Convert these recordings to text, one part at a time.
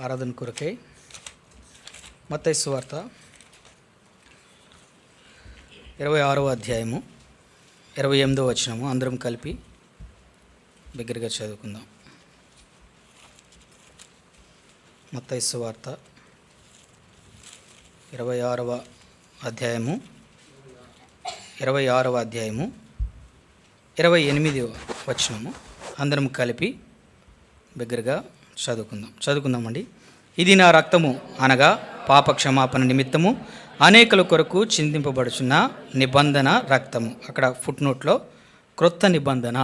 ఆరాధన కొరకై మత్తయి సువార్త 26వ అధ్యాయము 28వ వచనము అందరం కలిపి బిగ్గరగా చదువుకుందాం. మత్తయి సువార్త 26వ అధ్యాయము 28వ వచనము అందరం కలిపి బిగ్గరగా చదువుకుందామండి. ఇది నా రక్తము అనగా పాప క్షమాపణ నిమిత్తము అనేకుల కొరకు చిందింపబడుచున్న నిబంధన రక్తము. అక్కడ ఫుట్ నోట్లో క్రొత్త నిబంధన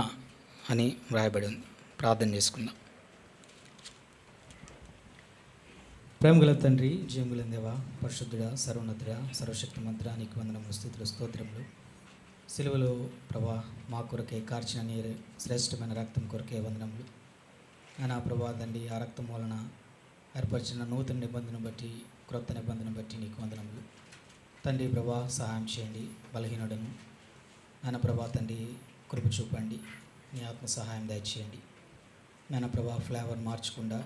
అని వ్రాయబడి ఉంది. ప్రార్థన చేసుకుందాం. ప్రేమగల తండ్రి, జీవముల దేవా, పరిశుద్ధుడా, సర్వోన్నతుడా, సర్వశక్తిమంతుడా, నీకు వందనములు, స్తుతులు, స్తోత్రములు. సిలువలో ప్రభా మా కొరకే కార్చిన నీ శ్రేష్టమైన రక్తం కొరకే వందనములు. నా ప్రభా తండ్రి, ఆ రక్తం వలన ఏర్పరిచిన నూతన నిబంధన బట్టి, క్రొత్త నిబంధన బట్టి నీకు వందనములు తండ్రి. ప్రభా సహాయం చేయండి, బలహీనుడను నాన్న ప్రభా తండ్రి, కృప చూపండి, నీ ఆత్మ సహాయం దయచేయండి. నాన్న ప్రభా ఫ్లేవర్ మార్చకుండా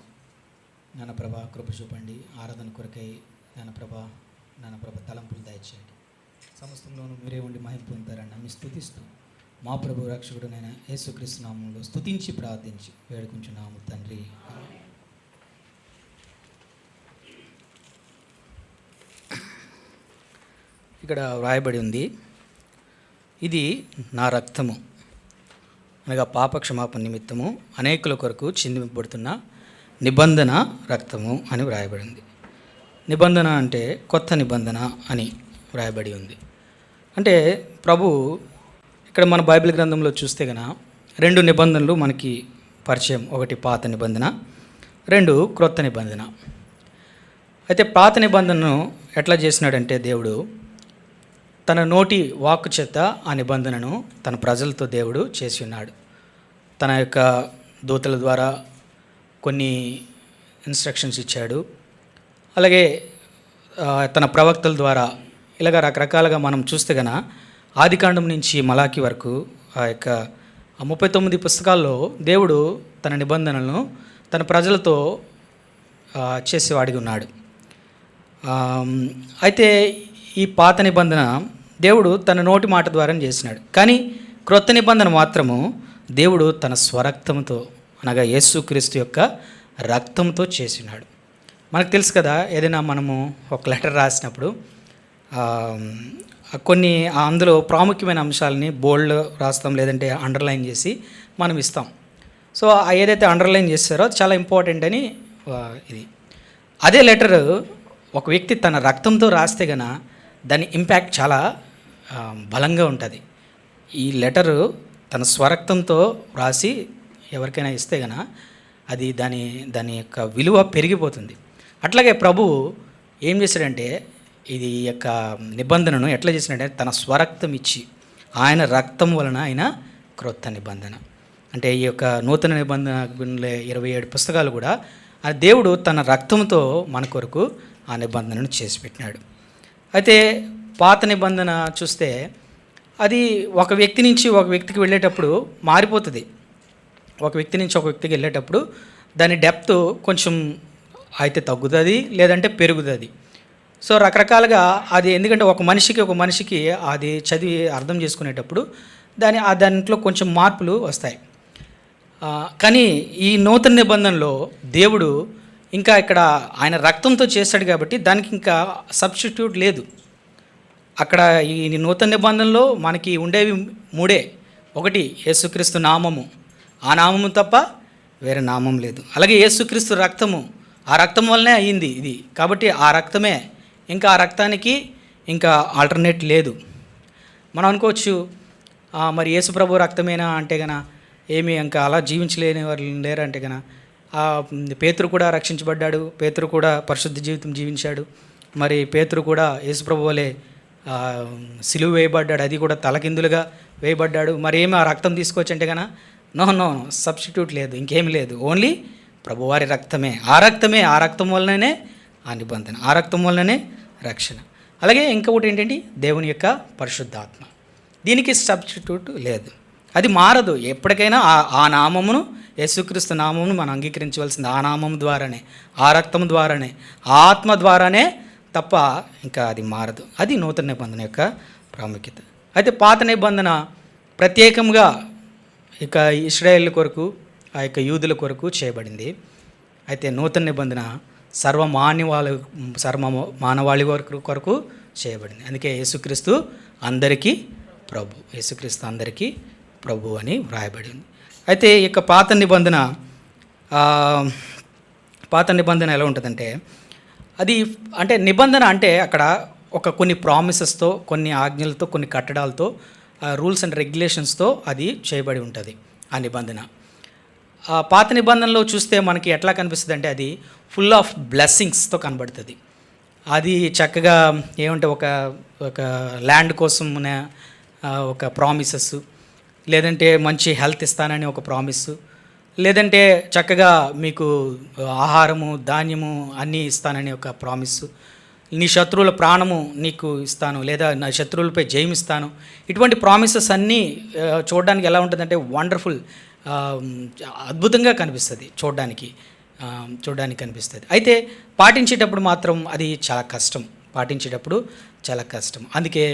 నాన్న ప్రభా కృప చూపండి. ఆరాధన కొరకై నాన్న ప్రభా తలంపులు దయచేయండి. సమస్తంలోనూ మీరే ఉండి మహిమ పొందుతారని నమ్మి స్తుతిస్తూ మా ప్రభు రక్షకుడునైన యేసుక్రీస్తు నామములో స్తుతించి ప్రార్థించి వేడుకుంటున్నాము తండ్రి. ఇక్కడ వ్రాయబడి ఉంది, ఇది నా రక్తము అనగా పాప క్షమాపణ నిమిత్తము అనేకుల కొరకు చిందింపబడుతున్న నిబంధన రక్తము అని వ్రాయబడింది. నిబంధన అంటే కొత్త నిబంధన అని వ్రాయబడి ఉంది. అంటే ప్రభు ఇక్కడ మన బైబిల్ గ్రంథంలో చూస్తే గన 2 నిబంధనలు మనకి పరిచయం. ఒకటి పాత నిబంధన, 2 క్రొత్త నిబంధన. అయితే పాత నిబంధనను ఎట్లా చేసినాడంటే దేవుడు తన నోటి వాక్కు చేత ఆ నిబంధనను తన ప్రజలతో దేవుడు చేసి ఉన్నాడు. తన యొక్క దూతల ద్వారా కొన్ని ఇన్స్ట్రక్షన్స్ ఇచ్చాడు. అలాగే తన ప్రవక్తల ద్వారా ఇలాగ రకరకాలుగా మనం చూస్తే గన ఆదికాండం నుంచి మలాకి వరకు ఆ యొక్క 39 పుస్తకాల్లో దేవుడు తన నిబంధనలను తన ప్రజలతో చేసేవాడిగా ఉన్నాడు. అయితే ఈ పాత నిబంధన దేవుడు తన నోటి మాట ద్వారా చేసినాడు. కానీ క్రొత్త నిబంధన మాత్రము దేవుడు తన స్వరక్తంతో అనగా యేసుక్రీస్తు యొక్క రక్తంతో చేసినాడు. మనకు తెలుసు కదా, ఏదైనా మనము ఒక లెటర్ రాసినప్పుడు కొన్ని అందులో ప్రాముఖ్యమైన అంశాలని బోల్డ్ రాస్తాం, లేదంటే అండర్లైన్ చేసి మనం ఇస్తాం. సో ఏదైతే అండర్లైన్ చేస్తారో అది చాలా ఇంపార్టెంట్ అని ఇది. అదే లెటర్ ఒక వ్యక్తి తన రక్తంతో రాస్తే గన దాని ఇంపాక్ట్ చాలా బలంగా ఉంటుంది. ఈ లెటరు తన స్వరక్తంతో రాసి ఎవరికైనా ఇస్తే గన అది దాని యొక్క విలువ పెరిగిపోతుంది. అట్లాగే ప్రభు ఏం చేశాడంటే ఇది యొక్క నిబంధనను ఎట్లా చేసినట్టే తన స్వరక్తం ఇచ్చి ఆయన రక్తం వలన ఆయన క్రొత్త నిబంధన అంటే ఈ యొక్క నూతన నిబంధన 27 పుస్తకాలు కూడా ఆ దేవుడు తన రక్తంతో మన కొరకు ఆ నిబంధనను చేసి పెట్టినాడు. అయితే పాత నిబంధన చూస్తే అది ఒక వ్యక్తి నుంచి ఒక వ్యక్తికి వెళ్ళేటప్పుడు మారిపోతుంది. ఒక వ్యక్తి నుంచి ఒక వ్యక్తికి వెళ్ళేటప్పుడు దాని డెప్త్ కొంచెం అయితే తగ్గుతుంది, లేదంటే పెరుగుతుంది. సో రకరకాలుగా అది, ఎందుకంటే ఒక మనిషికి అది చదివి అర్థం చేసుకునేటప్పుడు దాంట్లో కొంచెం మార్పులు వస్తాయి. కానీ ఈ నూతన నిబంధనలో దేవుడు ఇంకా ఇక్కడ ఆయన రక్తంతో చేశాడు కాబట్టి దానికి ఇంకా సబ్స్టిట్యూట్ లేదు. అక్కడ ఈ నూతన నిబంధనలో మనకి ఉండేవి 3. ఒకటి యేసుక్రీస్తు నామము, ఆ నామము తప్ప వేరే నామం లేదు. అలాగే యేసుక్రీస్తు రక్తము, ఆ రక్తం వల్లనే అయ్యింది ఇది, కాబట్టి ఆ రక్తమే, ఇంకా ఆ రక్తానికి ఇంకా ఆల్టర్నేట్ లేదు. మనం అనుకోవచ్చు మరి యేసుప్రభు రక్తమేనా అంటే గన ఏమి ఇంకా అలా జీవించలేని వారు లేరు అంటే గన పేతురు కూడా రక్షించబడ్డాడు, పేతురు కూడా పరిశుద్ధ జీవితం జీవించాడు. మరి పేతురు కూడా యేసుప్రభు వలె సిలువ వేయబడ్డాడు, అది కూడా తలకిందులుగా వేయబడ్డాడు. మరి ఏమి ఆ రక్తం తీసుకోవచ్చు అంటే కన నో సబ్స్టిట్యూట్ లేదు, ఇంకేం లేదు, ఓన్లీ ప్రభువారి రక్తమే. ఆ రక్తం వలననే ఆ నిబంధన, ఆ రక్తం వలననే రక్షణ. అలాగే ఇంకొకటి ఏంటంటే దేవుని యొక్క పరిశుద్ధాత్మ, దీనికి సబ్స్టిట్యూట్ లేదు. అది మారదు. ఎప్పటికైనా ఆ నామమును, యేసుక్రీస్తు నామమును మనం అంగీకరించవలసింది ఆ నామం ద్వారానే, ఆ రక్తం ద్వారానే, ఆ ఆత్మ ద్వారానే తప్ప ఇంకా అది మారదు. అది నూతన నిబంధన యొక్క ప్రాముఖ్యత. అయితే పాత నిబంధన ప్రత్యేకంగా ఇక ఇశ్రాయేల్ కొరకు, ఆ యొక్క యూదుల కొరకు చేయబడింది. అయితే నూతన నిబంధన సర్వ మానవాళి కొరకు చేయబడింది. అందుకే యేసుక్రీస్తు అందరికీ ప్రభు, యేసుక్రీస్తు అందరికీ ప్రభు అని వ్రాయబడింది. అయితే ఇక పాత నిబంధన ఎలా ఉంటుందంటే, అది అంటే నిబంధన అంటే అక్కడ కొన్ని ప్రామిసెస్తో, కొన్ని ఆజ్ఞలతో, కొన్ని కట్టడాలతో, రూల్స్ అండ్ రెగ్యులేషన్స్తో అది చేయబడి ఉంటుంది ఆ నిబంధన. ఆ పాత నిబంధనలో చూస్తే మనకి ఎట్లా కనిపిస్తుంది అంటే అది ఫుల్ ఆఫ్ బ్లెస్సింగ్స్తో కనబడుతుంది. అది చక్కగా ఏమంటే ఒక ల్యాండ్ కోసం ఒక ప్రామిసెస్, లేదంటే మంచి హెల్త్ ఇస్తానని ఒక ప్రామిస్, లేదంటే చక్కగా మీకు ఆహారము, ధాన్యము అన్నీ ఇస్తానని ఒక ప్రామిస్, నీ శత్రువుల ప్రాణము నీకు ఇస్తాను, లేదా నా శత్రువులపై జయమిస్తాను. ఇటువంటి ప్రామిసెస్ అన్నీ చూడడానికి ఎలా ఉంటుందంటే వండర్ఫుల్, అద్భుతంగా కనిపిస్తుంది, చూడడానికి కనిపిస్తుంది. అయితే పాటించేటప్పుడు మాత్రం అది చాలా కష్టం. అందుకే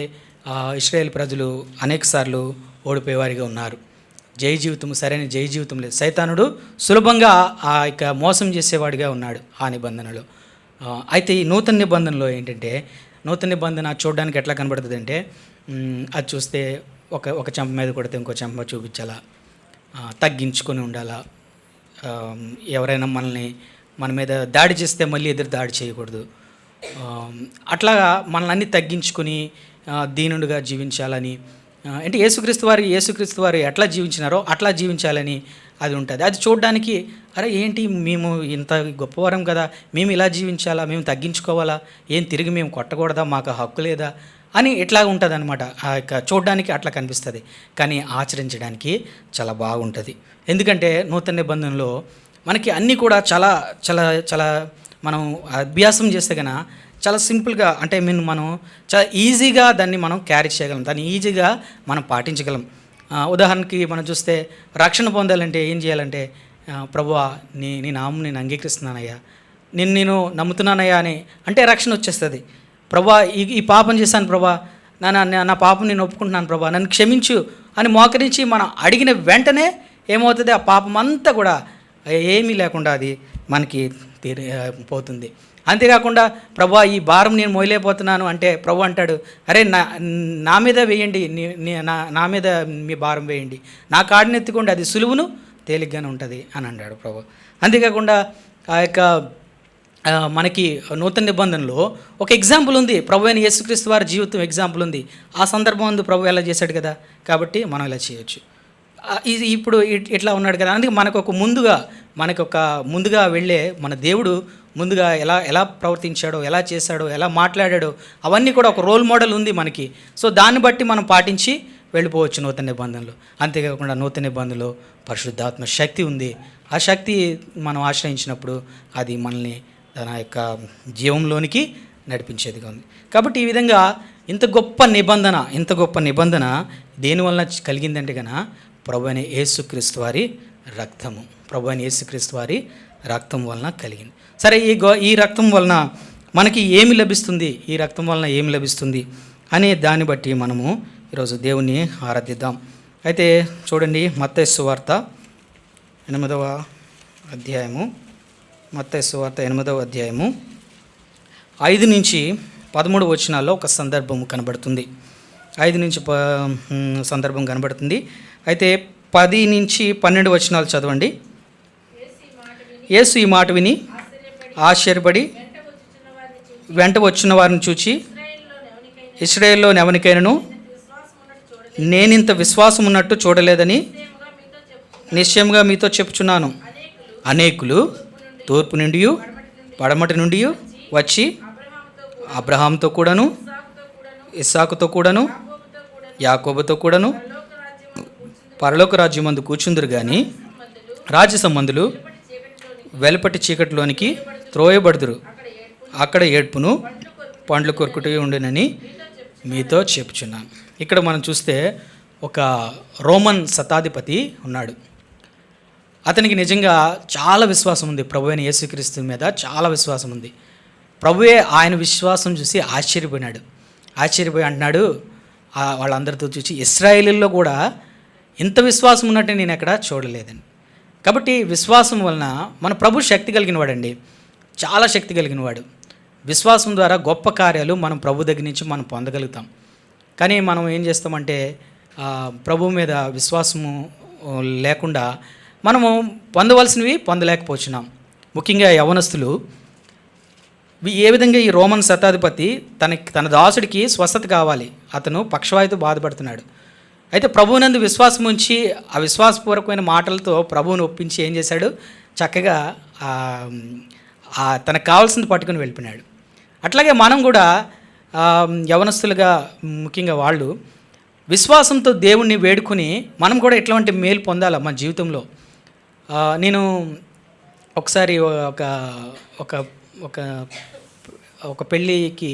ఇశ్రాయేల్ ప్రజలు అనేకసార్లు ఓడిపోయేవారిగా ఉన్నారు. సరైన జయ జీవితం లేదు. సైతానుడు సులభంగా ఆ యొక్క మోసం చేసేవాడిగా ఉన్నాడు ఆ నిబంధనలో. అయితే ఈ నూతన నిబంధనలో ఏంటంటే, నూతన నిబంధన చూడడానికి ఎట్లా కనబడుతుంది అంటే, అది చూస్తే ఒక చెంప మీద కొడితే ఇంకో చెంప చూపించాలా, తగ్గించుకొని ఉండాలా, ఎవరైనా మన మీద దాడి చేస్తే మళ్ళీ ఎదురు దాడి చేయకూడదు, అట్లాగా మనల్ని అన్నీ తగ్గించుకొని దీనుడుగా జీవించాలని, అంటే యేసుక్రీస్తు వారు ఎట్లా జీవించినారో అట్లా జీవించాలని అది ఉంటుంది. అది చూడడానికి అరే ఏంటి మేము ఇంత గొప్పవారం కదా, మేము ఇలా జీవించాలా, మేము తగ్గించుకోవాలా, ఏం తిరిగి మేము కొట్టకూడదా, మాకు హక్కు లేదా అని ఇట్లా ఉంటుంది అనమాట. ఆ యొక్క చూడడానికి అట్లా కనిపిస్తుంది, కానీ ఆచరించడానికి చాలా బాగుంటుంది. ఎందుకంటే నూతన నిబంధనలో మనకి అన్నీ కూడా చాలా చాలా చాలా మనం అభ్యాసం చేస్తే కన్నా చాలా సింపుల్గా, అంటే మనం చాలా ఈజీగా దాన్ని మనం క్యారీ చేయగలం, దాన్ని ఈజీగా మనం పాటించగలం. ఉదాహరణకి మనం చూస్తే రక్షణ పొందాలంటే ఏం చేయాలంటే, ప్రభువా నీ నామం నేను అంగీకరిస్తున్నానయ్యా, నేను నమ్ముతున్నానయ్యా అని అంటే రక్షణ వచ్చేస్తుంది. ప్రభువా ఈ పాపం చేశాను ప్రభా, నా పాపం నేను ఒప్పుకుంటున్నాను ప్రభా, నన్ను క్షమించు అని మోకరించి మనం అడిగిన వెంటనే ఏమవుతుంది, ఆ పాపం అంతా కూడా ఏమీ లేకుండా అది మనకి పోతుంది. అంతేకాకుండా ప్రభా ఈ భారం నేను మోయలేకపోతున్నాను అంటే ప్రభు అంటాడు, అరే నా మీద వేయండి, నా మీద మీ భారం వేయండి, నా కాడిని ఎత్తుకోండి, అది సులువును తేలిగ్గానే ఉంటుంది అని అన్నాడు ప్రభు. అంతేకాకుండా ఆ యొక్క మనకి నూతన నిబంధనలో ఒక ఎగ్జాంపుల్ ఉంది, ప్రభు అయిన యేసుక్రీస్తు వారి జీవితం ఎగ్జాంపుల్ ఉంది. ఆ సందర్భం ముందు ప్రభు ఎలా చేశాడు కదా, కాబట్టి మనం ఇలా చేయొచ్చు. ఇప్పుడు ఇట్లా ఉన్నాడు కదా, అందుకే మనకు ముందుగా వెళ్ళే మన దేవుడు ముందుగా ఎలా ప్రవర్తించాడో, ఎలా చేశాడో, ఎలా మాట్లాడాడో అవన్నీ కూడా ఒక రోల్ మోడల్ ఉంది మనకి. సో దాన్ని బట్టి మనం పాటించి వెళ్ళిపోవచ్చు నూతన నిబంధనలు. అంతేకాకుండా నూతన నిబంధనలో పరిశుద్ధాత్మ శక్తి ఉంది. ఆ శక్తి మనం ఆశ్రయించినప్పుడు అది మనల్ని తన యొక్క జీవంలోనికి నడిపించేదిగా ఉంది. కాబట్టి ఈ విధంగా ఇంత గొప్ప నిబంధన దేనివల్ల కలిగిందంటే కనుక ప్రభు అయిన యేసుక్రీస్తు వారి రక్తం వలన కలిగింది. సరే, ఈ రక్తం వలన మనకి ఏమి లభిస్తుంది అనే దాన్ని బట్టి మనము ఈరోజు దేవుని ఆరాధిద్దాం. అయితే చూడండి, మత్తయి సువార్త 8వ అధ్యాయము 5 నుంచి 13 వచనాల్లో ఒక సందర్భం కనబడుతుంది. 5 నుంచి సందర్భం కనబడుతుంది. అయితే 10 నుంచి 12 వచనాలు చదవండి. యేసు ఈ మాట విని ఆశ్చర్యపడి వెంట వచ్చిన వారిని చూచి, ఇశ్రాయేల్లో ఎవనికైనను నేనింత విశ్వాసం ఉన్నట్టు చూడలేదని నిశ్చయంగా మీతో చెప్పుచున్నాను. అనేకులు తూర్పు నుండి పడమటి నుండి వచ్చి అబ్రహాముతో కూడాను, ఇస్సాకుతో కూడాను, యాకోబుతో కూడాను పరలోక రాజ్యమందు కూర్చుందురు గాని రాజ్య సంబంధులు వెలుపటి చీకటిలోనికి త్రోయబడుదురు, అక్కడ ఏడ్పును పండ్లు కొరుకుతూ ఉండునని మీతో చెప్పుచున్నాను. ఇక్కడ మనం చూస్తే ఒక రోమన్ శతాధిపతి ఉన్నాడు. అతనికి నిజంగా చాలా విశ్వాసం ఉంది, ప్రభు అయిన యేసుక్రీస్తు మీద చాలా విశ్వాసం ఉంది. ప్రభువే ఆయన విశ్వాసం చూసి ఆశ్చర్యపోయి అంటున్నాడు వాళ్ళందరితో చూసి, ఇశ్రాయేలీల్లో కూడా ఇంత విశ్వాసం ఉన్నట్టు నేను ఎక్కడ చూడలేదని. కాబట్టి విశ్వాసం వలన మన ప్రభు శక్తి కలిగిన వాడండి, చాలా శక్తి కలిగిన వాడు. విశ్వాసం ద్వారా గొప్ప కార్యాలు మనం ప్రభు దగ్గర నుంచి మనం పొందగలుగుతాం. కానీ మనం ఏం చేస్తామంటే ప్రభు మీద విశ్వాసము లేకుండా మనము పొందవలసినవి పొందలేకపోతున్నాం. ముఖ్యంగా యవనస్తులు ఏ విధంగా ఈ రోమన్ శతాధిపతి తన దాసుడికి స్వస్థత కావాలి, అతను పక్షవాయుతో బాధపడుతున్నాడు. అయితే ప్రభువునందు విశ్వాసం ఉంచి ఆ విశ్వాసపూర్వకమైన మాటలతో ప్రభువుని ఒప్పించి ఏం చేశాడు, చక్కగా తనకు కావాల్సింది పట్టుకుని వెళ్ళిపోయినాడు. అట్లాగే మనం కూడా యవనస్తులుగా ముఖ్యంగా వాళ్ళు విశ్వాసంతో దేవుణ్ణి వేడుకొని మనం కూడా ఎట్లాంటి మేలు పొందాలి మన జీవితంలో. నేను ఒకసారి ఒక ఒక ఒక పెళ్ళికి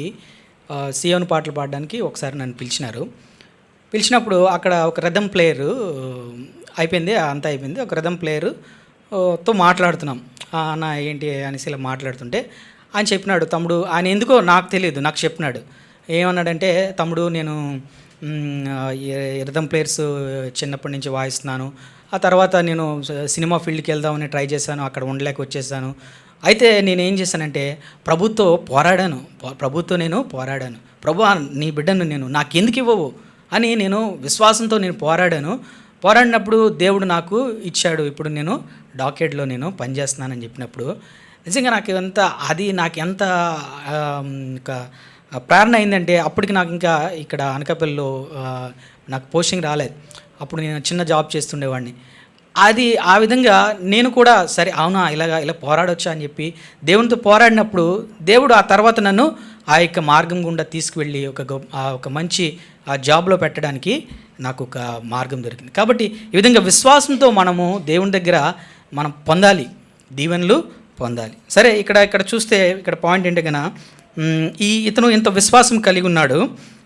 సియోను పాటలు పాడడానికి ఒకసారి నన్ను పిలిచినప్పుడు అక్కడ ఒక రిథమ్ ప్లేయరు అంతా అయిపోయింది. ఒక రిథమ్ ప్లేయరుతో మాట్లాడుతున్నాం. అన్న ఏంటి అనేసి ఇలా మాట్లాడుతుంటే ఆయన చెప్పినాడు, తమ్ముడు, ఆయన ఎందుకో నాకు తెలియదు, నాకు చెప్పినాడు. ఏమన్నాడంటే, తమ్ముడు నేను రిథమ్ ప్లేయర్స్ చిన్నప్పటి నుంచి వాయిస్తున్నాను. ఆ తర్వాత నేను సినిమా ఫీల్డ్కి వెళ్దామని ట్రై చేశాను, అక్కడ ఉండలేక వచ్చేసాను. అయితే నేనేం చేశానంటే ప్రభుతో నేను పోరాడాను. ప్రభు, నీ బిడ్డను నేను నాకెందుకు ఇవ్వవు అని నేను విశ్వాసంతో నేను పోరాడినప్పుడు దేవుడు నాకు ఇచ్చాడు. ఇప్పుడు నేను డాక్టరేట్లో నేను పనిచేస్తున్నానని చెప్పినప్పుడు నిజంగా నాకు ఎంత ప్రేరణ అయిందంటే, అప్పటికి నాకు ఇంకా ఇక్కడ అనకాపల్లిలో నాకు పోస్టింగ్ రాలేదు. అప్పుడు నేను చిన్న జాబ్ చేస్తుండేవాడిని. ఆ విధంగా నేను కూడా సరే అవునా ఇలా పోరాడొచ్చా అని చెప్పి దేవునితో పోరాడినప్పుడు దేవుడు ఆ తర్వాత నన్ను ఆ యొక్క మార్గం గుండా తీసుకువెళ్ళి ఒక మంచి జాబ్లో పెట్టడానికి నాకు ఒక మార్గం దొరికింది. కాబట్టి ఈ విధంగా విశ్వాసంతో మనము దేవుని దగ్గర మనం పొందాలి, దీవెనలు పొందాలి. సరే, ఇక్కడ చూస్తే ఇక్కడ పాయింట్ ఏంటి కన్నా, ఇతను ఇంత విశ్వాసం కలిగి ఉన్నాడు.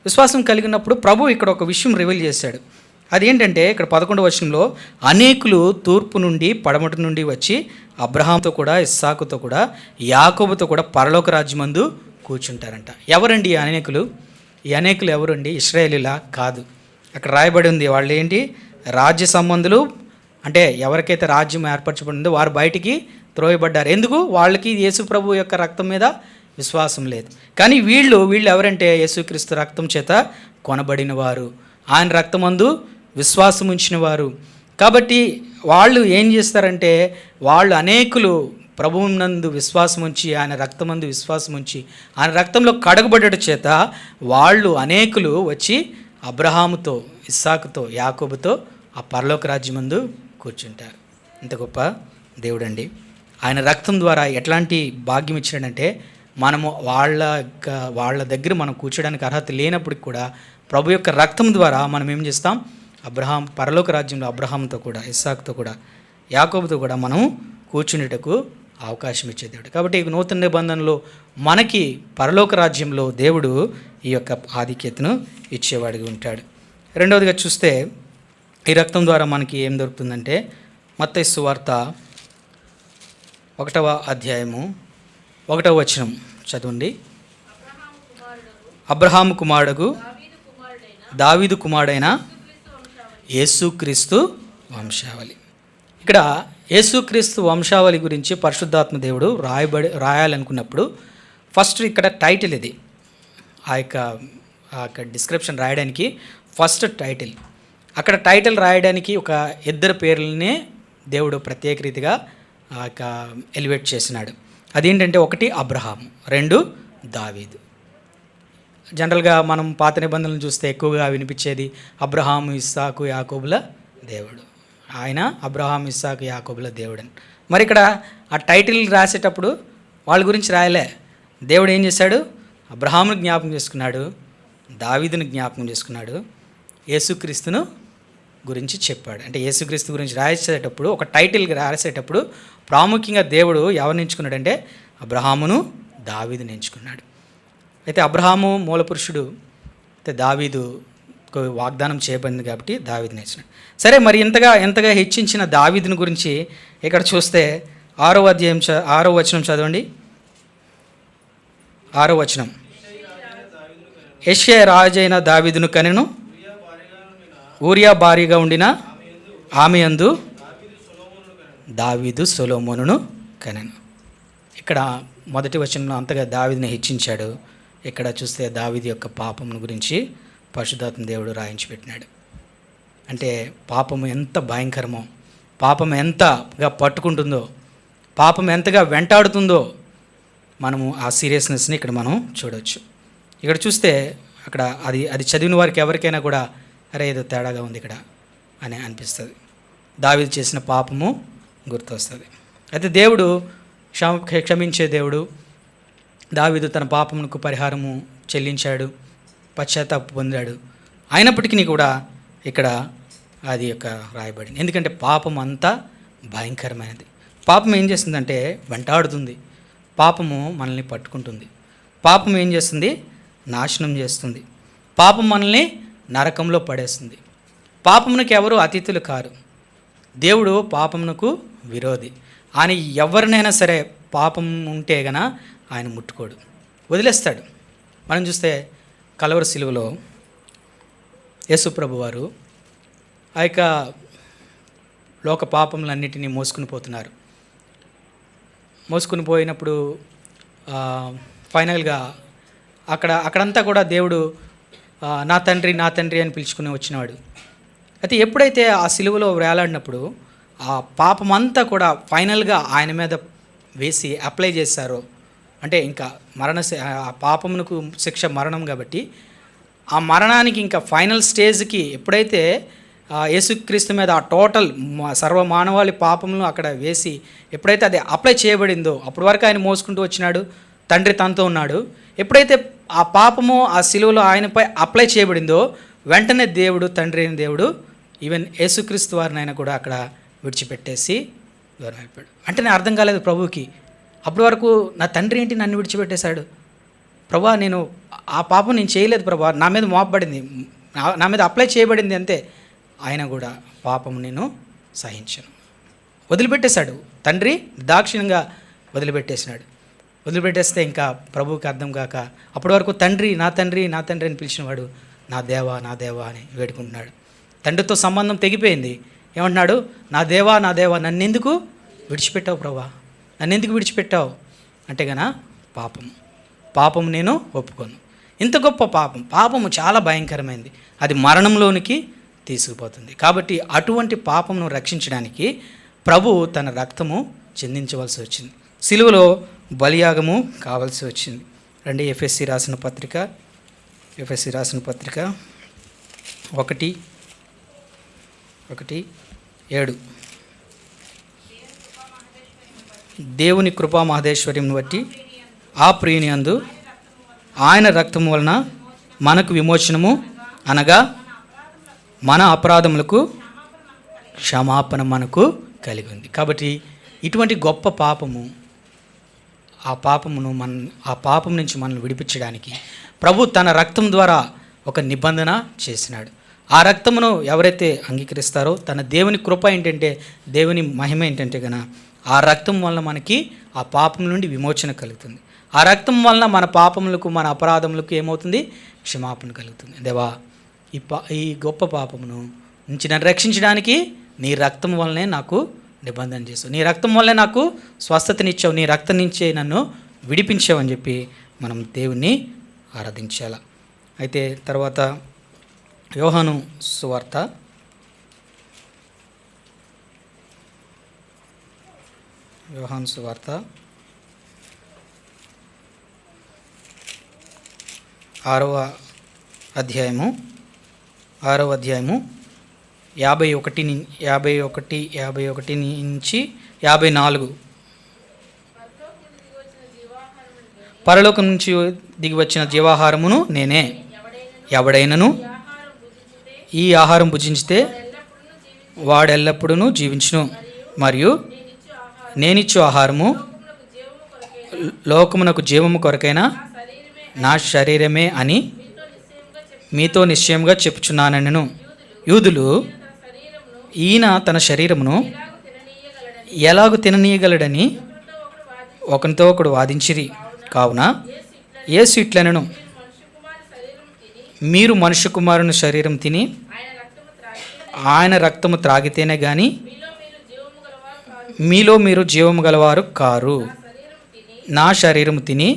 విశ్వాసం కలిగి ఉన్నప్పుడు ప్రభు ఇక్కడ ఒక విషయం రివీల్ చేశాడు. అదేంటంటే ఇక్కడ 11వ వచనంలో, అనేకులు తూర్పు నుండి పడమటి నుండి వచ్చి అబ్రహాంతో కూడా ఇస్సాకుతో కూడా యాకోబుతో కూడా పరలోక రాజ్యమందు కూర్చుంటారంట. ఎవరండి ఈ అనేకులు? ఈ అనేకులు ఎవరండి? ఇశ్రాయేలీలా? కాదు. అక్కడ రాయబడి ఉంది, వాళ్ళు ఏంటి, రాజ్య సంబంధులు. అంటే ఎవరికైతే రాజ్యం ఏర్పరచబడిందో వారు బయటికి త్రోయబడ్డారు. ఎందుకు? వాళ్ళకి యేసు ప్రభు యొక్క రక్తం మీద విశ్వాసం లేదు. కానీ వీళ్ళు ఎవరంటే యేసుక్రీస్తు రక్తం చేత కొనబడిన వారు, ఆయన రక్తమందు విశ్వాసం ఉంచిన వారు. కాబట్టి వాళ్ళు ఏం చేస్తారంటే, వాళ్ళు అనేకులు ప్రభువునందు విశ్వాసం ఉంచి ఆయన రక్తమందు విశ్వాసం ఉంచి ఆయన రక్తంలో కడగబడ్డ చేత వాళ్ళు అనేకులు వచ్చి అబ్రహాముతో ఇస్సాకుతో యాకోబుతో ఆ పరలోక రాజ్యమందు కూర్చుంటారు. ఇంత గొప్ప దేవుడండి. ఆయన రక్తం ద్వారా ఎట్లాంటి భాగ్యం ఇచ్చాడంటే, మనము వాళ్ళ దగ్గర మనం కూర్చోడానికి అర్హత లేనప్పటికి కూడా ప్రభు యొక్క రక్తం ద్వారా మనం ఏం చేస్తాం, పరలోక రాజ్యంలో అబ్రహాంతో కూడా ఇస్సాకుతో కూడా యాకోబుతో కూడా మనం కూర్చునేటకు అవకాశం ఇచ్చే దేవుడు. కాబట్టి ఈ నూతన నిబంధనలో మనకి పరలోక రాజ్యంలో దేవుడు ఈ యొక్క ఆధిక్యతను ఇచ్చేవాడిగా ఉంటాడు. రెండవదిగా చూస్తే ఈ రక్తం ద్వారా మనకి ఏం దొరుకుతుందంటే, మత్తయి సువార్త 1వ అధ్యాయము 1వ వచనం చదవండి. అబ్రహాము కుమారుడు దావీదు కుమారుడైన యేసుక్రీస్తు వంశావళి. ఇక్కడ యేసుక్రీస్తు వంశావళి గురించి పరిశుద్ధాత్మ దేవుడు రాయాలనుకున్నప్పుడు ఫస్ట్ ఇక్కడ టైటిల్ ఇది, ఆ యొక్క డిస్క్రిప్షన్ రాయడానికి ఫస్ట్ టైటిల్. అక్కడ టైటిల్ రాయడానికి ఒక ఇద్దరు పేర్లనే దేవుడు ప్రత్యేక రీతిగా ఎలివేట్ చేసినాడు. అదేంటంటే, 1 అబ్రహాము, 2 దావీదు. జనరల్గా మనం పాత నిబంధనలు చూస్తే ఎక్కువగా వినిపించేది అబ్రహాము ఇస్సాకు యాకోబుల దేవుడు. ఆయన అబ్రహాము ఇస్సాకు యాకోబుల దేవుడని. మరి ఇక్కడ ఆ టైటిల్ రాసేటప్పుడు వాళ్ళ గురించి రాయలే. దేవుడు ఏం చేశాడు, అబ్రహామును జ్ఞాపకం చేసుకున్నాడు, దావీదును జ్ఞాపకం చేసుకున్నాడు, యేసుక్రీస్తును గురించి చెప్పాడు. అంటే యేసుక్రీస్తు గురించి రాసేటప్పుడు, ఒక టైటిల్ రాసేటప్పుడు ప్రాముఖ్యంగా దేవుడు ఎవరిని ఎంచుకున్నాడంటే అబ్రహామును దావీదుని ఎంచుకున్నాడు. అయితే అబ్రహాము మూలపురుషుడు, అయితే దావీదు వాగ్దానం చేయబడింది కాబట్టి దావీదుని హెచ్చించాడు. సరే, మరి ఎంతగా హెచ్చించిన దావీదుని గురించి ఇక్కడ చూస్తే 6వ వచనం చదవండి. 6వ వచనం. యెషయా రాజైన దావీదును కనెను, ఊరియా భార్యగా ఉండిన ఆమె యందు దావీదు సొలొమోనును కనెను. ఇక్కడ మొదటి వచనంలో అంతగా దావీదుని హెచ్చించాడు. ఇక్కడ చూస్తే దావీదు యొక్క పాపం గురించి పరిశుద్ధాత్మ దేవుడు రాయించి పెట్టినాడు. అంటే పాపము ఎంత భయంకరమో, పాపం ఎంతగా పట్టుకుంటుందో, పాపం ఎంతగా వెంటాడుతుందో మనము ఆ సీరియస్నెస్ని ఇక్కడ మనం చూడవచ్చు. ఇక్కడ చూస్తే అక్కడ అది చదివిన వారికి ఎవరికైనా కూడా అరే ఏదో తేడాగా ఉంది ఇక్కడ అని అనిపిస్తుంది. దావీదు చేసిన పాపము గుర్తొస్తుంది. అయితే దేవుడు క్షమించే దేవుడు. దావీదు తన పాపమునకు పరిహారము చెల్లించాడు, పశ్చాత్తాపం పొందాడు. అయినప్పటికీ కూడా ఇక్కడ అది యొక్క రాయబడింది. ఎందుకంటే పాపం అంతా భయంకరమైనది. పాపం ఏం చేస్తుందంటే వెంటాడుతుంది. పాపము మనల్ని పట్టుకుంటుంది. పాపం ఏం చేస్తుంది? నాశనం చేస్తుంది. పాపం మనల్ని నరకంలో పడేస్తుంది. పాపమునకు ఎవరు అతిథులు కారు. దేవుడు పాపమునకు విరోధి. ఆయన ఎవరినైనా సరే పాపం ఉంటే గన ఆయన ముట్టుకోడు, వదిలేస్తాడు. మనం చూస్తే కలవరి శిలువలో యేసుప్రభు వారు ఆ యొక్క లోక పాపములన్నిటినీ మోసుకుని పోతున్నారు. మోసుకుని పోయినప్పుడు ఫైనల్గా అక్కడంతా కూడా దేవుడు నా తండ్రి నా తండ్రి అని పిలుచుకుని వచ్చినవాడు. అయితే ఎప్పుడైతే ఆ సిలువలో వేలాడినప్పుడు ఆ పాపమంతా కూడా ఫైనల్గా ఆయన మీద వేసి అప్లై చేశారో, అంటే ఇంకా ఆ పాపమునకు శిక్ష మరణం కాబట్టి ఆ మరణానికి ఇంకా ఫైనల్ స్టేజ్కి ఎప్పుడైతే యేసుక్రీస్తు మీద ఆ టోటల్ సర్వమానవాళి పాపములను అక్కడ వేసి ఎప్పుడైతే అది అప్లై చేయబడిందో, అప్పటి వరకు ఆయన మోసుకుంటూ వచ్చినాడు, తండ్రి తనతో ఉన్నాడు. ఎప్పుడైతే ఆ పాపము ఆ సిలువలో ఆయనపై అప్లై చేయబడిందో వెంటనే దేవుడు, తండ్రి అయిన దేవుడు ఈవెన్ యేసుక్రీస్తు వారిని ఆయన కూడా అక్కడ విడిచిపెట్టేసి దూరం అయిపోయాడు. అంటే నేను అర్థం కాలేదు ప్రభువుకి. అప్పటి వరకు నా తండ్రి ఏంటి నన్ను విడిచిపెట్టేశాడు, ప్రభా నేను ఆ పాపం నేను చేయలేదు ప్రభా, నా మీద మోపబడింది, నా మీద అప్లై చేయబడింది అంతే. ఆయన కూడా పాపం నేను సహించను, వదిలిపెట్టేశాడు. తండ్రి దాక్షిణ్యంగా వదిలిపెట్టేసినాడు. వదిలిపెట్టేస్తే ఇంకా ప్రభువుకి అర్థం కాక అప్పటి వరకు తండ్రి నా తండ్రి నా తండ్రి అని పిలిచినవాడు నా దేవా నా దేవా అని వేడుకుంటున్నాడు. తండ్రితో సంబంధం తెగిపోయింది. ఏమంటున్నాడు? నా దేవా నా దేవా నన్నెందుకు విడిచిపెట్టావు ప్రభా, నన్నెందుకు విడిచిపెట్టావు అంటే గన పాపం నేను ఒప్పుకోను. ఇంత గొప్ప పాపము చాలా భయంకరమైనది. అది మరణంలోనికి తీసుకుపోతుంది. కాబట్టి అటువంటి పాపమును రక్షించడానికి ప్రభు తన రక్తము చెందించవలసి వచ్చింది, సిలువలో బలియాగము కావాల్సి వచ్చింది. రండి ఎఫ్ఎస్సి రాసిన పత్రిక 1:7 దేవుని కృపా మహదేశ్వర్యంను బట్టి ఆ ప్రియుని యందు ఆయన రక్తము వలన మనకు విమోచనము అనగా మన అపరాధములకు క్షమాపణ మనకు కలిగి ఉంది. కాబట్టి ఇటువంటి గొప్ప పాపము, ఆ పాపం నుంచి మనల్ని విడిపించడానికి ప్రభు తన రక్తం ద్వారా ఒక నిబంధన చేసినాడు. ఆ రక్తమును ఎవరైతే అంగీకరిస్తారో, తన దేవుని కృప ఏంటంటే, దేవుని మహిమ ఏంటంటే గన ఆ రక్తం వలన మనకి ఆ పాపం నుండి విమోచన కలుగుతుంది. ఆ రక్తం వలన మన పాపములకు మన అపరాధములకు ఏమవుతుంది? క్షమాపణ కలుగుతుంది. దేవా ఈ గొప్ప పాపమును నుంచి నన్ను రక్షించడానికి నీ రక్తం వల్లనే నాకు నిబంధన చేసావు, నీ రక్తం వల్లే నాకు స్వస్థతనిచ్చావు, నీ రక్తం నుంచే నన్ను విడిపించావు అని చెప్పి మనం దేవుణ్ణి ఆరాధించాల. అయితే తర్వాత యోహాను సువార్త 6వ అధ్యాయము 51 నుంచి 54. పరలోకం నుంచి దిగి వచ్చిన జీవాహారమును నేనే, ఎవడైనను ఈ ఆహారం భుజించితే వాడెల్లప్పుడూ జీవించును, మరియు నేనిచ్చు ఆహారము లోకమునకు జీవము కొరకైన నా శరీరమే అని మీతో నిశ్చయంగా చెప్పుచున్నానెను, యూదులు ఈయన తన శరీరమును ఎలాగు తిననీయగలడని ఒకరితో ఒకడు వాదించిరి. కావున యేసు ఇట్లనెను, మీరు మనుష్య కుమారుని శరీరం తిని ఆయన రక్తము త్రాగితేనే గాని మీలో మీరు జీవము గలవారు కారు. నా శరీరము తిని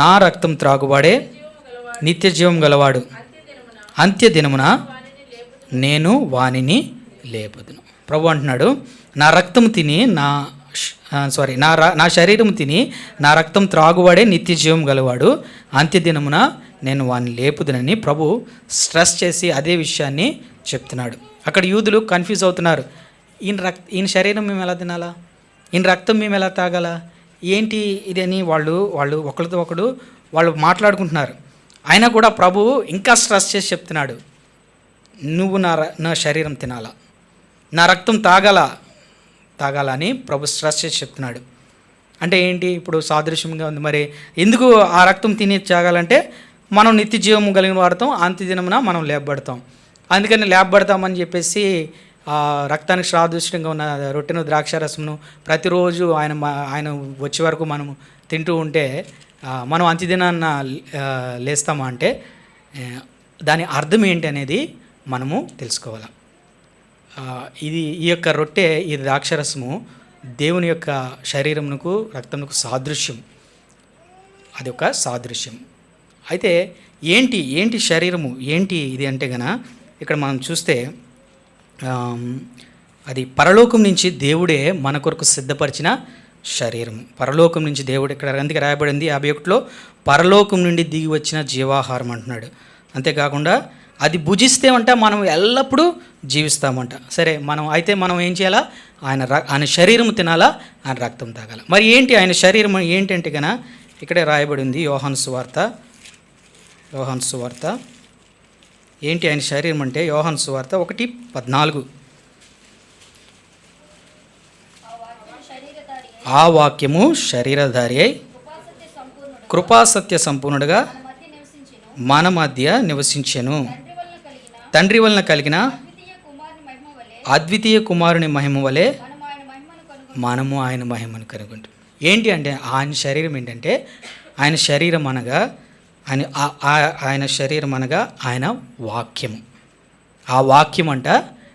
నా రక్తం త్రాగువాడే నిత్య జీవం గలవాడు. అంత్యదినమున నేను వానిని లేపుదును. ప్రభు అంటున్నాడు, నా రక్తము తిని నా శరీరం తిని నా రక్తం త్రాగువాడే నిత్య జీవం గలవాడు. అంత్యదినమున నేను వాడిని లేపుదునని ప్రభు స్ట్రెస్ చేసి అదే విషయాన్ని చెప్తున్నాడు. అక్కడ యూదులు కన్ఫ్యూజ్ అవుతున్నారు. ఈయన శరీరం మేము ఎలా తినాలా, ఈయన రక్తం మేము ఎలా తాగాలా, ఏంటి ఇది అని వాళ్ళు ఒకరితో ఒకడు వాళ్ళు మాట్లాడుకుంటున్నారు. అయినా కూడా ప్రభు ఇంకా స్ట్రెస్ చేసి చెప్తున్నాడు, నువ్వు నా శరీరం తినాలా, నా రక్తం తాగాల అని ప్రభు స్ట్రెస్ చేసి చెప్తున్నాడు. అంటే ఏంటి, ఇప్పుడు సాదృశ్యంగా ఉంది. మరి ఎందుకు ఆ రక్తం తిని తాగాలంటే మనం నిత్య జీవము కలిగిన వాడతాం, అంత్యదినమున మనం లేపబడతాం. అందుకని లేపబడతామని చెప్పేసి రక్తానికి సాదృశ్యంగా ఉన్న రొట్టెను ద్రాక్షారసమును ప్రతిరోజు ఆయన వచ్చే వరకు మనం తింటూ ఉంటే మనం అంత్యదినాన్న లేస్తామా అంటే దాని అర్థం ఏంటి అనేది మనము తెలుసుకోవాలి. ఈ యొక్క రొట్టె, ఈ ద్రాక్షరసము దేవుని యొక్క శరీరమునకు రక్తమునకు సాదృశ్యం. అది ఒక సాదృశ్యం. అయితే ఏంటి శరీరము, ఏంటి ఇది అంటే గన ఇక్కడ మనం చూస్తే అది పరలోకం నుంచి దేవుడే మన కొరకు సిద్ధపరిచిన శరీరం. పరలోకం నుంచి దేవుడు, ఇక్కడ అందుకే రాయబడింది 51లో, పరలోకం నుండి దిగి వచ్చిన జీవాహారం అంటున్నాడు. అంతేకాకుండా అది భుజిస్తే అంట మనం ఎల్లప్పుడూ జీవిస్తామంట. సరే, మనం ఏం చేయాలా, ఆయన శరీరం తినాలా, ఆయన రక్తం తాగాల. మరి ఏంటి ఆయన శరీరం ఏంటంటే కన ఇక్కడే రాయబడింది యోహాను సువార్త ఏంటి ఆయన శరీరం అంటే యోహాను సువార్త 1:14. ఆ వాక్యము శరీరధారి అయి కృపాసత్య సంపూర్ణుడుగా మన మధ్య నివసించెను. తండ్రి వలన కలిగిన అద్వితీయ కుమారుని మహిమ వలె మనము ఆయన మహిమను కనుగొంటాం. ఏంటి అంటే ఆయన శరీరం ఏంటంటే, ఆయన శరీరం అనగా ఆయన శరీరం అనగా ఆయన వాక్యము. ఆ వాక్యం అంట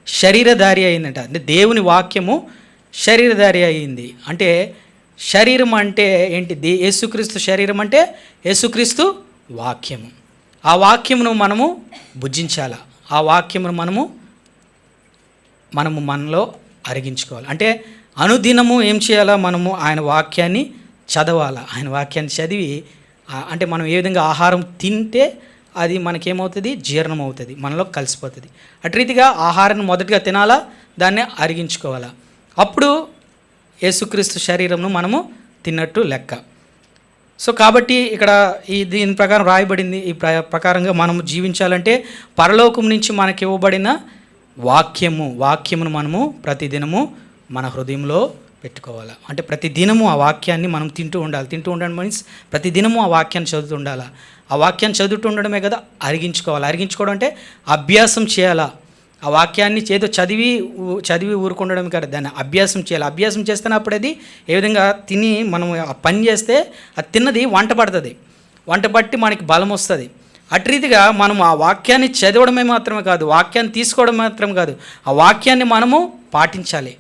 శరీరధారి అయిందంట. అంటే దేవుని వాక్యము శరీరధారి అయింది. అంటే శరీరం అంటే ఏంటి, యేసుక్రీస్తు శరీరం అంటే యేసుక్రీస్తు వాక్యము. ఆ వాక్యమును మనము భుజించాల. ఆ వాక్యమును మనము మనలో అరిగించుకోవాలి. అంటే అనుదినము ఏం చేయాలా, మనము ఆయన వాక్యాన్ని చదవాలా. ఆయన వాక్యాన్ని చదివి, అంటే మనం ఏ విధంగా ఆహారం తింటే అది మనకేమవుతుంది, జీర్ణం అవుతుంది, మనలో కలిసిపోతుంది. అటు రీతిగా ఆహారాన్ని మొదటిగా తినాలా, దాన్ని అరిగించుకోవాలా. అప్పుడు యేసుక్రీస్తు శరీరంను మనము తిన్నట్టు లెక్క. సో కాబట్టి ఇక్కడ దీని ప్రకారం రాయబడింది. ఈ ప్రకారంగా మనము జీవించాలంటే పరలోకం నుంచి మనకి ఇవ్వబడిన వాక్యమును మనము ప్రతిదినము మన హృదయంలో పెట్టుకోవాలి. అంటే ప్రతిదినము ఆ వాక్యాన్ని మనం తింటూ ఉండడం మీన్స్ ప్రతిదినము ఆ వాక్యాన్ని చదువుతూ ఉండాలి. ఆ వాక్యాన్ని చదువుతూ ఉండడమే కదా అరిగించుకోవాలి. అరిగించుకోవడం అంటే అభ్యాసం చేయాలా. ఆ వాక్యాన్ని చేతో చదివి ఊరుకుండడం కాదు, దాన్ని అభ్యాసం చేయాలి. అభ్యాసం చేస్తేనే అప్పుడు అది ఏ విధంగా తిని మనం ఆ పని చేస్తే అది తిన్నది వంట పడుతుంది, వంట పట్టి మనకి బలం వస్తుంది. అటు రీతిగా మనం ఆ వాక్యాన్ని చదవడమే మాత్రమే కాదు, వాక్యాన్ని తీసుకోవడం మాత్రం కాదు, ఆ వాక్యాన్ని మనము పాటించాలి.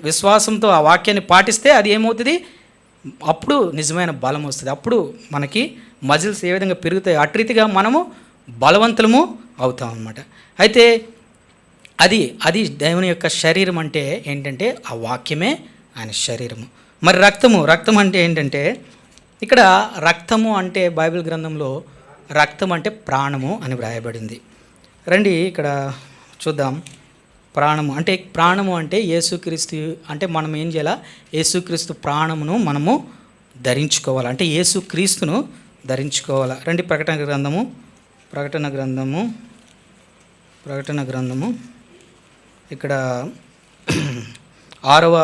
విశ్వాసంతో ఆ వాక్యాన్ని పాటిస్తే అది ఏమవుతుంది, అప్పుడు నిజమైన బలం వస్తుంది. అప్పుడు మనకి మజిల్స్ ఏ విధంగా పెరుగుతాయి, అటు రీతిగా మనము బలవంతులము అవుతాం అన్నమాట. అయితే అది దేవుని యొక్క శరీరం అంటే ఏంటంటే ఆ వాక్యమే ఆయన శరీరము. మరి రక్తం అంటే ఏంటంటే, ఇక్కడ రక్తము అంటే బైబిల్ గ్రంథంలో రక్తం అంటే ప్రాణము అని వ్రాయబడింది. రండి ఇక్కడ చూద్దాం. ప్రాణము అంటే యేసుక్రీస్తు, అంటే మనం ఏం చేయాలా, యేసుక్రీస్తు ప్రాణమును మనము ధరించుకోవాలి. అంటే యేసుక్రీస్తును ధరించుకోవాలి. రండి ప్రకటన గ్రంథము ఇక్కడ 6వ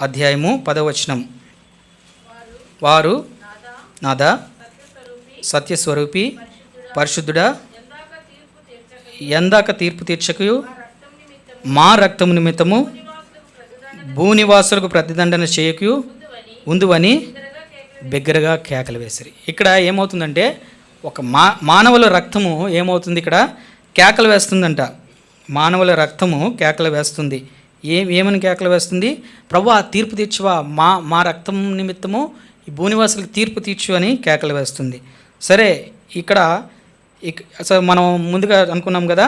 అధ్యాయము 10వ వచనం. వారు నాదా సత్యస్వరూపి పరిశుద్ధుడా, ఎందాక తీర్పు తీర్చకయు మా రక్తము నిమిత్తము భూనివాసులకు ప్రతిదండన చేయకయు ఉందువని బిగ్గరగా కేకలు వేసిరి. ఇక్కడ ఏమవుతుందంటే ఒక మానవుల రక్తము ఏమవుతుంది, ఇక్కడ కేకలు వేస్తుందంట. మానవుల రక్తము కేకలు వేస్తుంది. ఏమని కేకలు వేస్తుంది? ప్రభువా తీర్పు తీర్చువా, మా రక్తం నిమిత్తము ఈ భూనివాసులకు తీర్పు తీర్చు అని కేకలు వేస్తుంది. సరే, ఇక్కడ అసలు మనం ముందుగా అనుకున్నాం కదా,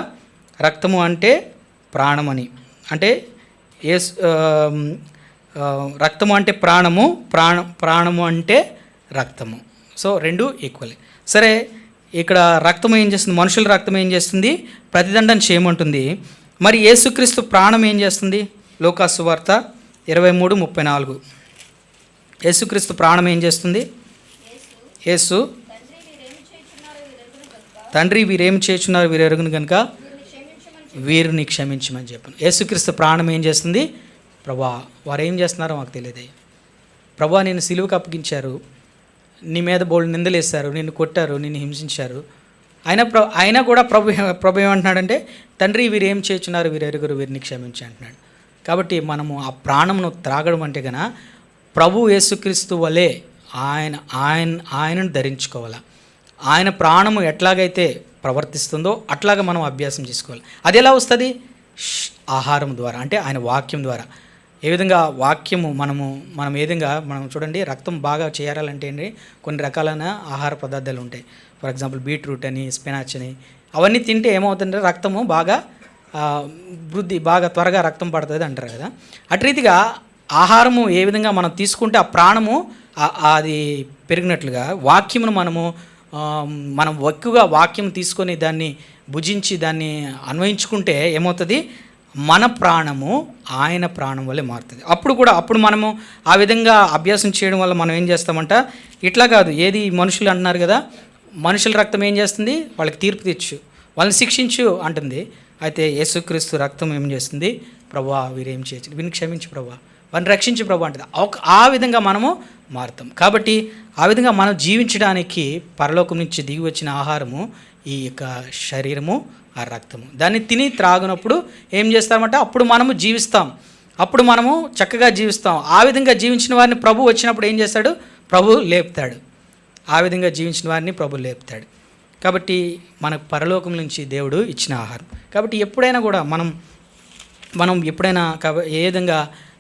రక్తము అంటే ప్రాణమని. అంటే రక్తము అంటే ప్రాణము, ప్రాణము అంటే రక్తము. సో రెండు ఈక్వల్. సరే, ఇక్కడ రక్తం ఏం చేస్తుంది? మనుషుల రక్తం ఏం చేస్తుంది? ప్రతిదండన చేయమంటుంది. మరి యేసుక్రీస్తు ప్రాణం ఏం చేస్తుంది? లూకా సువార్త 23:34. యేసుక్రీస్తు ప్రాణం ఏం చేస్తుంది? యేసు తండ్రి వీరేమి చేయుచున్నారు వీరు ఎరుగును కనుక వీరిని క్షమించమని చెప్పాను. యేసుక్రీస్తు ప్రాణం ఏం చేస్తుంది? ప్రభా వారు ఏం చేస్తున్నారో మాకు తెలియదు. ప్రభా నేను సిలువకు అప్పగించారు, నీ మీద బోల్డ్ నిందలేశారు, నిన్ను కొట్టారు, నిన్ను హింసించారు. అయినా కూడా ప్రభు ఏమంటున్నాడంటే, తండ్రి వీరు ఏం చేయుచున్నారు వీరు ఎరుగురు వీరిని క్షమించి అంటున్నాడు. కాబట్టి మనము ఆ ప్రాణమును త్రాగడం అంటే కనుక ప్రభు యేసుక్రీస్తు వలె ఆయనను ధరించుకోవాలి. ఆయన ప్రాణము ఎట్లాగైతే ప్రవర్తిస్తుందో అట్లాగా మనం అభ్యాసం చేసుకోవాలి. అది ఎలా వస్తుంది? ఆహారం ద్వారా, అంటే ఆయన వాక్యం ద్వారా. ఏ విధంగా వాక్యము మనం ఏ విధంగా మనం చూడండి, రక్తం బాగా చేయాలంటే అండి కొన్ని రకాలైన ఆహార పదార్థాలు ఉంటాయి. ఫర్ ఎగ్జాంపుల్ బీట్రూట్ అని, స్పినాచ్ అని, అవన్నీ తింటే ఏమవుతుందంటే రక్తము బాగా బాగా త్వరగా రక్తం పడుతుంది అంటారు కదా. అటు రీతిగా ఆహారము ఏ విధంగా మనం తీసుకుంటే ఆ ప్రాణము అది పెరిగినట్లుగా వాక్యమును మనం ఎక్కువగా వాక్యం తీసుకొని దాన్ని భుజించి దాన్ని అన్వయించుకుంటే ఏమవుతుంది? మన ప్రాణము ఆయన ప్రాణం వల్లే మారుతుంది. అప్పుడు మనము ఆ విధంగా అభ్యాసం చేయడం వల్ల మనం ఏం చేస్తామంట, ఇట్లా కాదు, ఏది మనుషులు అంటున్నారు కదా, మనుషుల రక్తం ఏం చేస్తుంది? వాళ్ళకి తీర్పు తీర్చు, వాళ్ళని శిక్షించు అంటుంది. అయితే యేసుక్రీస్తు రక్తం ఏం చేస్తుంది? ప్రభువా వీరేం చేయొచ్చు, వీరిని క్షమించు ప్రభువా, వారిని రక్షించు ప్రభు అంటుంది. ఆ విధంగా మనము మారుతాం. కాబట్టి ఆ విధంగా మనం జీవించడానికి పరలోకం నుంచి దిగి వచ్చిన ఆహారము ఈ యొక్క శరీరము, ఆ రక్తము. దాన్ని తిని త్రాగినప్పుడు ఏం చేస్తామంటే అప్పుడు మనము జీవిస్తాం, అప్పుడు మనము చక్కగా జీవిస్తాం. ఆ విధంగా జీవించిన వారిని ప్రభు వచ్చినప్పుడు ఏం చేస్తాడు? ప్రభు లేపుతాడు. ఆ విధంగా జీవించిన వారిని ప్రభు లేపుతాడు. కాబట్టి మనకు పరలోకం నుంచి దేవుడు ఇచ్చిన ఆహారం. కాబట్టి ఎప్పుడైనా కూడా మనం ఎప్పుడైనా ఏ విధంగా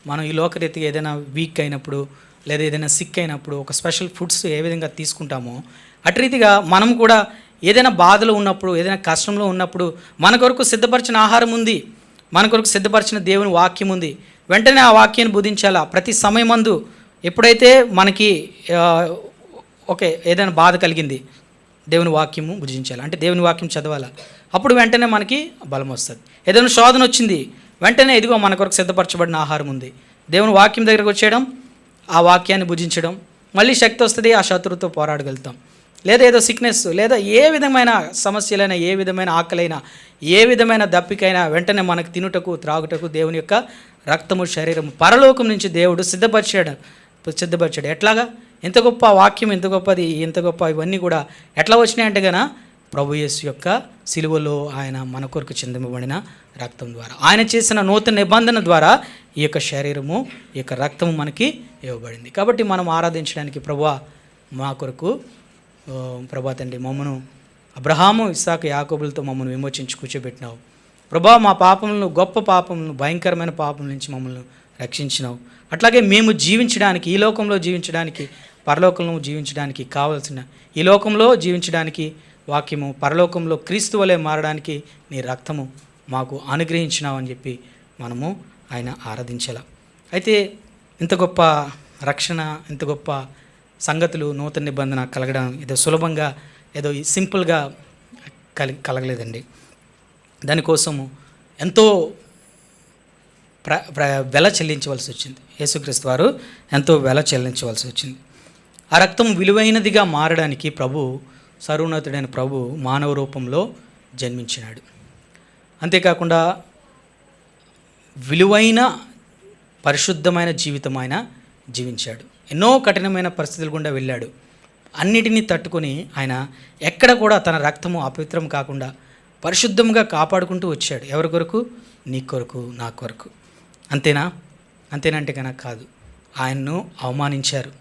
మనం ఈ లోకరీతిగా ఏదైనా వీక్ అయినప్పుడు లేదా ఏదైనా సిక్ అయినప్పుడు ఒక స్పెషల్ ఫుడ్స్ ఏ విధంగా తీసుకుంటామో అటు రీతిగా మనం కూడా ఏదైనా బాధలో ఉన్నప్పుడు, ఏదైనా కష్టంలో ఉన్నప్పుడు మన కొరకు సిద్ధపరిచిన ఆహారం ఉంది, మన కొరకు సిద్ధపరిచిన దేవుని వాక్యం ఉంది. వెంటనే ఆ వాక్యాన్ని బోధించాలా. ప్రతి సమయమందు ఎప్పుడైతే మనకి ఏదైనా బాధ కలిగింది, దేవుని వాక్యము భుజించాలి, అంటే దేవుని వాక్యం చదవాలా. అప్పుడు వెంటనే మనకి బలం వస్తుంది. ఏదైనా శోధన వచ్చింది, వెంటనే ఇదిగో మన కొరకు సిద్ధపరచబడిన ఆహారం ఉంది, దేవుని వాక్యం దగ్గరకు వచ్చేయడం, ఆ వాక్యాన్ని భుజించడం, మళ్ళీ శక్తి వస్తుంది, ఆ శత్రువుతో పోరాడగలుగుతాం. లేదా ఏదో సిక్నెస్, లేదా ఏ విధమైన సమస్యలైనా, ఏ విధమైన ఆకలైనా, ఏ విధమైన దప్పికైనా వెంటనే మనకు తినుటకు త్రాగుటకు దేవుని యొక్క రక్తము, శరీరము పరలోకం నుంచి దేవుడు సిద్ధపరిచాడు. ఎట్లాగా? ఎంత గొప్ప వాక్యం, ఎంత గొప్పది, ఎంత గొప్ప ఇవన్నీ కూడా ఎట్లా వచ్చినాయంటే గన ప్రభు యేసు యొక్క సిలువలో ఆయన మన కొరకు చిందింపబడిన రక్తం ద్వారా, ఆయన చేసిన నూతన నిబంధన ద్వారా ఈ యొక్క శరీరము, ఈ యొక్క రక్తము మనకి ఇవ్వబడింది. కాబట్టి మనం ఆరాధించడానికి ప్రభువా మా కొరకు, ప్రభా తండ్రి మమ్మను అబ్రహాము, ఇస్సాకు, యాకోబులతో మమ్మల్ని విమోచించి కూర్చోబెట్టినావు. ప్రభా మా పాపములను, గొప్ప పాపములను, భయంకరమైన పాపం నుంచి మమ్మల్ని రక్షించినావు. అట్లాగే మేము జీవించడానికి, ఈ లోకంలో జీవించడానికి, పరలోకంలో జీవించడానికి కావలసిన, ఈ లోకంలో జీవించడానికి వాక్యము, పరలోకంలో క్రీస్తు వలె మారడానికి నీ రక్తము మాకు అనుగ్రహించినావు అని చెప్పి మనము ఆయన ఆరాధించాల. అయితే ఇంత గొప్ప రక్షణ, ఇంత గొప్ప సంగతులు, నూతన నిబంధన కలగడం ఏదో సులభంగా, ఏదో సింపుల్గా కలగలేదండి. దానికోసము ఎంతో వెల చెల్లించవలసి వచ్చింది. యేసుక్రీస్తు వారు ఎంతో వెల చెల్లించవలసి వచ్చింది. ఆ రక్తం విలువైనదిగా మారడానికి ప్రభు, సర్వోన్నతుడైన ప్రభు మానవ రూపంలో జన్మించినాడు. అంతేకాకుండా విలువైన పరిశుద్ధమైన జీవితం ఆయన జీవించాడు. ఎన్నో కఠినమైన పరిస్థితులు గుండా వెళ్ళాడు. అన్నిటినీ తట్టుకొని ఆయన ఎక్కడ కూడా తన రక్తము అపవిత్రం కాకుండా పరిశుద్ధంగా కాపాడుకుంటూ వచ్చాడు. ఎవరి కొరకు? నీ కొరకు, నా కొరకు. అంతేనా? అంతేనంటే కనుక కాదు. ఆయన్ను అవమానించారు.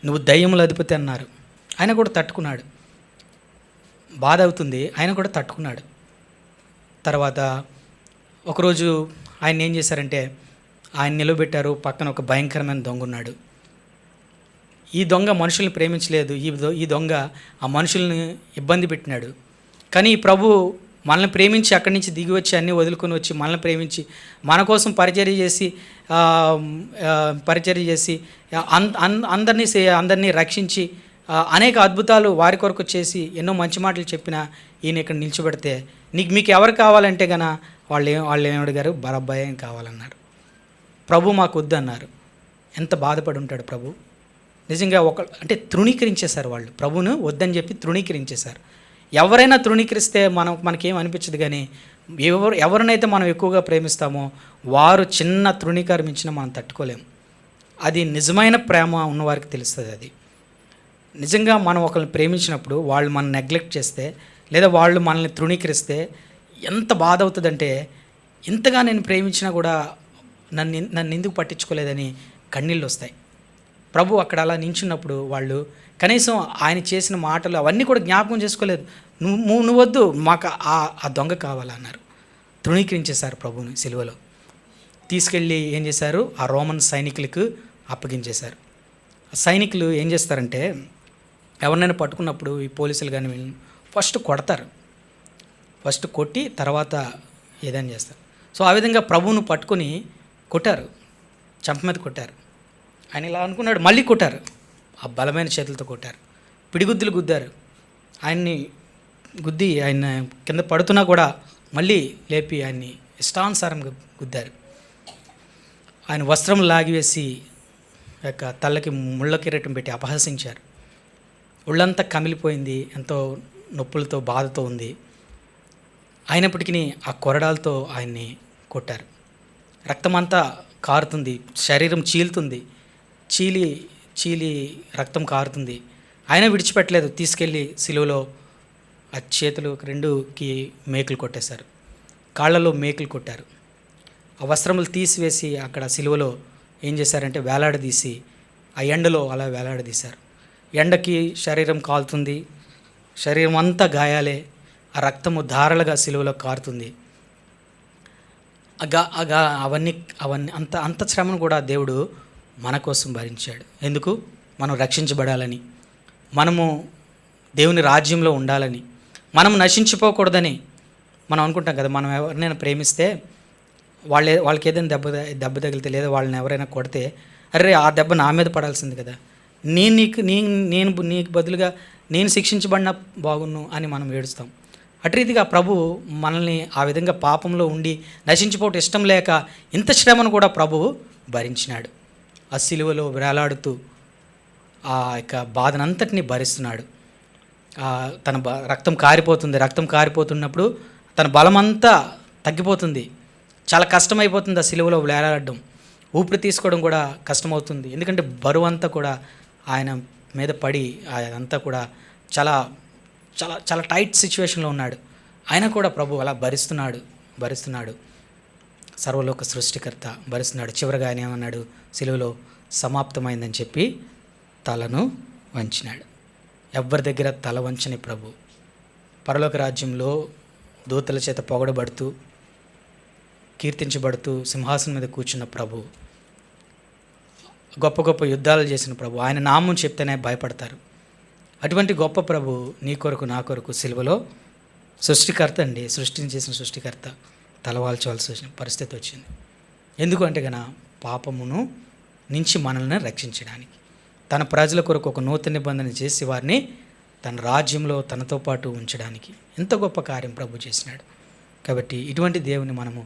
నువ్వు దయ్యముల అధిపతి అన్నారు. ఆయన కూడా తట్టుకున్నాడు. బాధ అవుతుంది, ఆయన కూడా తట్టుకున్నాడు. తర్వాత ఒకరోజు ఆయన ఏం చేశారంటే ఆయన నిలబెట్టారు. పక్కన ఒక భయంకరమైన దొంగ ఉన్నాడు. ఈ దొంగ మనుషుల్ని ప్రేమించలేదు. ఈ దొంగ ఆ మనుషుల్ని ఇబ్బంది పెట్టినాడు. కానీ ఈ ప్రభు మనల్ని ప్రేమించి అక్కడి నుంచి దిగి వచ్చి అన్నీ వదులుకొని వచ్చి మనల్ని ప్రేమించి మన కోసం పరిచర్య చేసి అందరినీ రక్షించి అనేక అద్భుతాలు వారి కొరకు చేసి ఎన్నో మంచి మాటలు చెప్పిన ఈయన ఇక్కడ నిల్చోబెడితే మీకు ఎవరు కావాలంటే గన వాళ్ళు ఏమడిగారు? బరబ్బాయం కావాలన్నారు. ప్రభు మాకు వద్దన్నారు. ఎంత బాధపడి ఉంటాడు ప్రభు. నిజంగా అంటే తృణీకరించేశారు వాళ్ళు. ప్రభును వద్దని చెప్పి తృణీకరించేశారు. ఎవరైనా తృణీకరిస్తే మనకేం అనిపించదు. కానీ ఎవరినైతే మనం ఎక్కువగా ప్రేమిస్తామో వారు చిన్న తృణీకరించినా మనం తట్టుకోలేము. అది నిజమైన ప్రేమ ఉన్నవారికి తెలుస్తుంది. అది నిజంగా మనం ఒకరిని ప్రేమించినప్పుడు వాళ్ళు మనం నెగ్లెక్ట్ చేస్తే లేదా వాళ్ళు మనల్ని తృణీకరిస్తే ఎంత బాధ అవుతుందంటే, ఇంతగా నేను ప్రేమించినా కూడా నన్ను ఎందుకు పట్టించుకోలేదని కన్నీళ్ళు వస్తాయి. ప్రభు అక్కడ అలా నించున్నప్పుడు వాళ్ళు కనీసం ఆయన చేసిన మాటలు అవన్నీ కూడా జ్ఞాపకం చేసుకోలేదు. నువ్వు వద్దు, మాకు ఆ దొంగ కావాలన్నారు. తృణీకరించేశారు ప్రభుని సిలువలో. తీసుకెళ్ళి ఏం చేశారు? ఆ రోమన్ సైనికులకు అప్పగించేశారు. సైనికులు ఏం చేస్తారంటే ఎవరినైనా పట్టుకున్నప్పుడు ఈ పోలీసులు కానీ ఫస్ట్ కొడతారు. ఫస్ట్ కొట్టి తర్వాత ఏదైనా చేస్తారు. సో ఆ విధంగా ప్రభువును పట్టుకొని కొట్టారు, చెంప మీద కొట్టారు. ఆయన ఇలా అనుకున్నాడు, మళ్ళీ కొట్టారు. ఆ బలమైన చేతులతో కొట్టారు, పిడిగుద్దులు గుద్దారు. ఆయన్ని గుద్ది ఆయన కింద పడుతున్నా కూడా మళ్ళీ లేపి ఆయన్ని ఇష్టానుసారంగా గుద్దారు. ఆయన వస్త్రం లాగివేసి యొక్క తలకి ముళ్ళ కిరీటం పెట్టి అపహసించారు. ఒళ్ళంతా కమిలిపోయింది, ఎంతో నొప్పులతో బాధతో ఉంది. అయినప్పటికీ ఆ కొరడాలతో ఆయన్ని కొట్టారు. రక్తమంతా కారుతుంది, శరీరం చీలుతుంది, చీలి రక్తం కారుతుంది. ఆయన విడిచిపెట్టలేదు. తీసుకెళ్ళి సిలువలో ఆ చేతులు రెండుకి మేకులు కొట్టేశారు, కాళ్ళలో మేకులు కొట్టారు. ఆ వస్త్రములు తీసివేసి అక్కడ సిలువలో ఏం చేశారంటే వేలాడదీసి ఆ ఎండలో అలా వేలాడదీశారు. ఎండకి శరీరం కాలుతుంది, శరీరం అంతా గాయాలే, ఆ రక్తము ధారలుగా సిలువలో కారుతుంది. అవన్నీ అంత శ్రమను కూడా దేవుడు మన కోసం భరించాడు. ఎందుకు? మనం రక్షించబడాలని, మనము దేవుని రాజ్యంలో ఉండాలని, మనం నశించిపోకూడదని. మనం అనుకుంటాం కదా, మనం ఎవరినైనా ప్రేమిస్తే వాళ్ళకి ఏదైనా దెబ్బ తగిలితే లేదా వాళ్ళని ఎవరైనా కొడితే, అరే ఆ దెబ్బ నా మీద పడాల్సింది కదా, నేను నీకు బదులుగా నేను శిక్షించబడిన బాగున్ను అని మనం ఏడుస్తాం. అటురీతిగా ప్రభు మనల్ని ఆ విధంగా పాపంలో ఉండి నశించిపోవటం ఇష్టం లేక ఇంత శ్రమను కూడా ప్రభువు భరించినాడు. ఆ సిలువలో వేలాడుతూ ఆ యొక్క బాధనంతటినీ భరిస్తున్నాడు. తన రక్తం కారిపోతున్నప్పుడు తన బలమంతా తగ్గిపోతుంది. చాలా కష్టమైపోతుంది ఆ సిలువలో వేలాడడం. ఊపిరి తీసుకోవడం కూడా కష్టమవుతుంది. ఎందుకంటే బరువు అంతా కూడా ఆయన మీద పడి అదంతా కూడా చాలా చాలా చాలా టైట్ సిచ్యువేషన్లో ఉన్నాడు. ఆయన కూడా ప్రభు అలా భరిస్తున్నాడు. సర్వలోక సృష్టికర్త భరిస్తున్నాడు. చివరిగా ఆయన ఏమన్నాడు? సిలువలో సమాప్తమైందని చెప్పి తలను వంచినాడు. ఎవ్వరి దగ్గర తల వంచని ప్రభు, పరలోక రాజ్యంలో దూతల చేత పొగడబడుతూ కీర్తించబడుతూ సింహాసనం మీద కూర్చున్న ప్రభు, గొప్ప గొప్ప యుద్ధాలు చేసిన ప్రభు, ఆయన నామం చెప్తేనే భయపడతారు. అటువంటి గొప్ప ప్రభు నీ కొరకు నా కొరకు సిలువలో సృష్టికర్త అండి, సృష్టిని చేసిన సృష్టికర్త తలవాల్చవలసిన పరిస్థితి వచ్చింది. ఎందుకు అంటే గన పాపమును నుంచి మనల్ని రక్షించడానికి, తన ప్రజల కొరకు ఒక నూతన నిబంధన చేసి వారిని తన రాజ్యంలో తనతో పాటు ఉంచడానికి ఎంత గొప్ప కార్యం ప్రభు చేసినాడు. కాబట్టి ఇటువంటి దేవుని మనము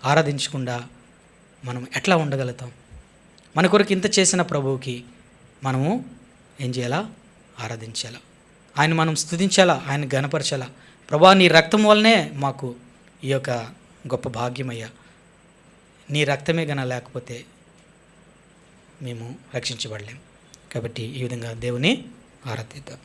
ఆరాధించకుండా మనం ఎట్లా ఉండగలుగుతాం? మన కొరకు ఇంత చేసిన ప్రభువుకి మనము ఏం చేయాలా? ఆరాధించాలా, ఆయన మనం స్తుతించాలా, ఆయన ఘనపరచాలా. ప్రభా, నీ రక్తం వల్లనే మాకు ఈ యొక్క గొప్ప భాగ్యమయ్యా, నీ రక్తమే గన లేకపోతే మేము రక్షించబడలేం. కాబట్టి ఈ విధంగా దేవుని ఆరతిద్దాం.